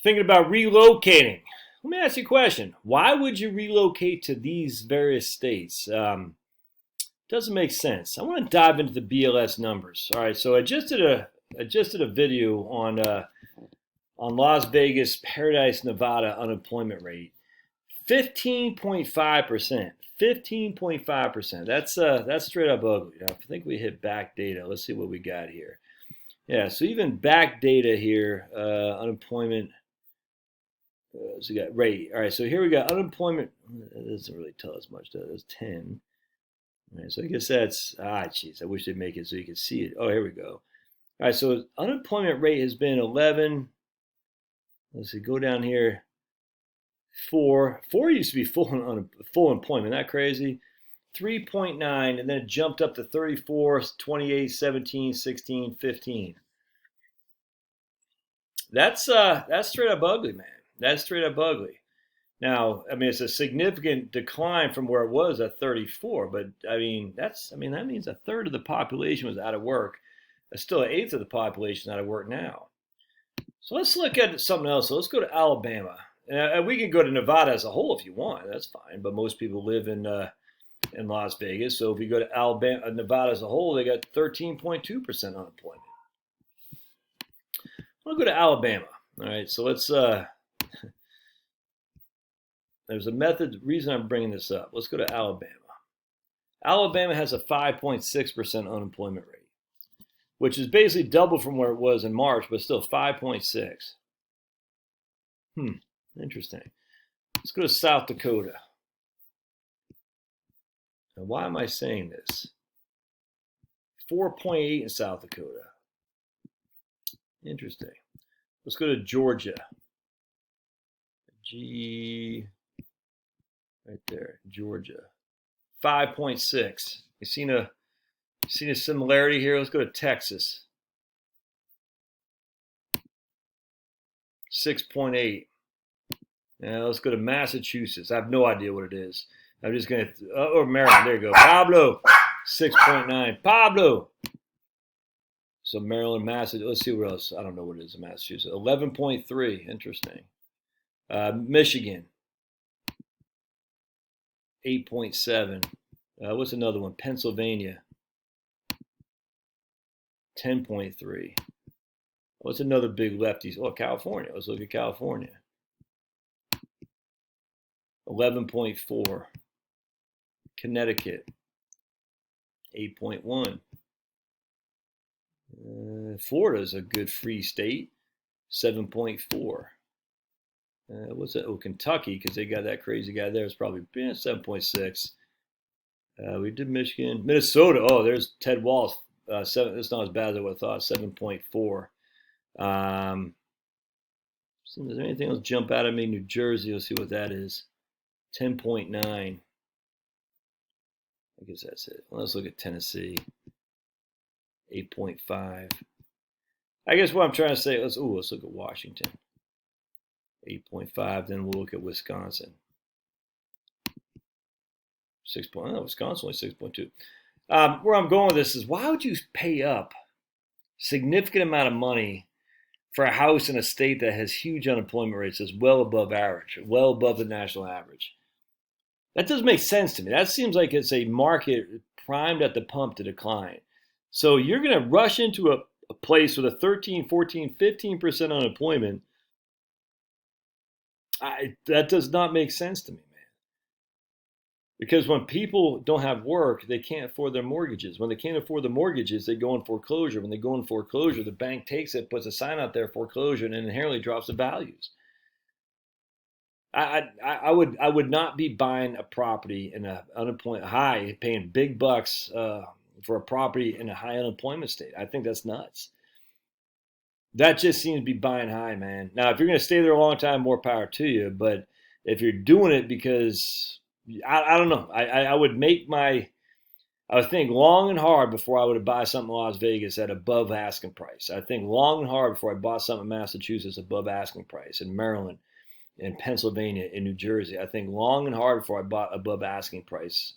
Thinking about relocating. Let me ask you a question. Why would you relocate to these various states? Doesn't make sense. I want to dive into the BLS numbers. All right, so I just did a video on Las Vegas, Paradise, Nevada unemployment rate. 15.5%. 15.5%. That's straight up ugly. Now, I think we hit back data. Let's see what we got here. Yeah, so even back data here, unemployment. So we got rate. All right, so here we got unemployment. It doesn't really tell us much, does it? It's 10. All right, so I guess that's, jeez, I wish they'd make it so you could see it. Oh, here we go. All right, so unemployment rate has been 11. Let's see, go down here. 4. 4 used to be full employment. Isn't that crazy? 3.9, and then it jumped up to 34, 28, 17, 16, 15. That's straight up ugly, man. That's straight up ugly. Now, I mean, it's a significant decline from where it was at 34, but I mean, that means a third of the population was out of work. That's still an eighth of the population out of work now. So let's look at something else. So let's go to Alabama. And we can go to Nevada as a whole if you want. That's fine. But most people live in Las Vegas. So if you go to Alabama, Nevada as a whole, they got 13.2% unemployment. I'll go to Alabama. All right. So let's. There's a reason I'm bringing this up. Let's go to Alabama. Alabama has a 5.6% unemployment rate, which is basically double from where it was in March, but still 5.6. Interesting. Let's go to South Dakota. Now, why am I saying this? 4.8 in South Dakota. Interesting. Let's go to Georgia. Right there, Georgia. 5.6. You seen a similarity here? Let's go to Texas. 6.8. Now let's go to Massachusetts. I have no idea what it is. I'm just going to, or Maryland, there you go. Pablo, 6.9. Pablo. So Maryland, Massachusetts, let's see what else. I don't know what it is in Massachusetts. 11.3, interesting. Michigan, 8.7. What's another one? Pennsylvania, 10.3. What's another big lefties? Oh, California. Let's look at California. 11.4. Connecticut, 8.1. Florida's a good free state, 7.4. What's that? Oh, Kentucky, because they got that crazy guy there. It's probably 7.6. We did Michigan. Minnesota, oh, there's Ted Wallace. 7. It's not as bad as I would have thought, 7.4. Does anything else jump out at me? New Jersey, let's see what that is. 10.9. I guess that's it. Let's look at Tennessee. 8.5. I guess what I'm trying to say, let's look at Washington. 8.5. Then we'll look at Wisconsin. 6. Wisconsin only 6.2. Where I'm going with this is, why would you pay up significant amount of money for a house in a state that has huge unemployment rates that's well above average, well above the national average? That doesn't make sense to me. That seems like it's a market primed at the pump to decline. So you're going to rush into a place with a 13, 14, 15% unemployment. That does not make sense to me, man. Because when people don't have work, they can't afford their mortgages. When they can't afford the mortgages, they go in foreclosure. When they go in foreclosure, the bank takes it, puts a sign out there, foreclosure, and inherently drops the values. I would not be buying a property in a unemployment high, paying big bucks for a property in a high unemployment state. I think that's nuts. That just seems to be buying high, man. Now, if you're going to stay there a long time, more power to you. But if you're doing it because, I don't know. I would think long and hard before I would buy something in Las Vegas at above asking price. I think long and hard before I bought something in Massachusetts above asking price, in Maryland, in Pennsylvania, in New Jersey. I think long and hard before I bought above asking price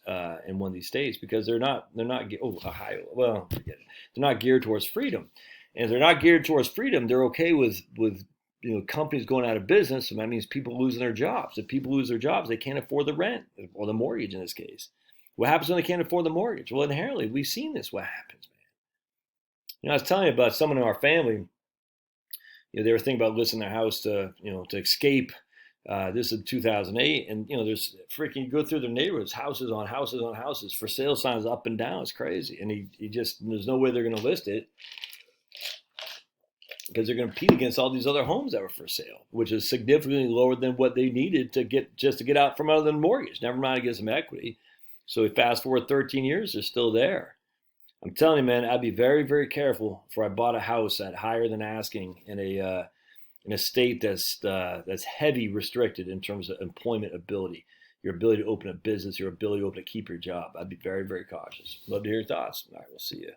in one of these states, because they're not Ohio. Well, forget it. They're not geared towards freedom. And if they're not geared towards freedom, they're okay with companies going out of business, and that means people losing their jobs. If people lose their jobs, they can't afford the rent or the mortgage in this case. What happens when they can't afford the mortgage? Well, inherently, we've seen this. What happens, man? I was telling you about someone in our family. They were thinking about listing their house to escape. This is 2008, and there's freaking, you go through their neighborhoods, houses on houses on houses, for sale signs up and down. It's crazy, and he just, there's no way they're going to list it because they're going to compete against all these other homes that were for sale, which is significantly lower than what they needed to get out from under the mortgage. Never mind to get some equity. So we fast forward 13 years, they're still there. I'm telling you, man, I'd be very, very careful before I bought a house at higher than asking in a state that's heavy restricted in terms of employment ability, your ability to open a business, your ability to keep your job. I'd be very, very cautious. Love to hear your thoughts. All right, we'll see you.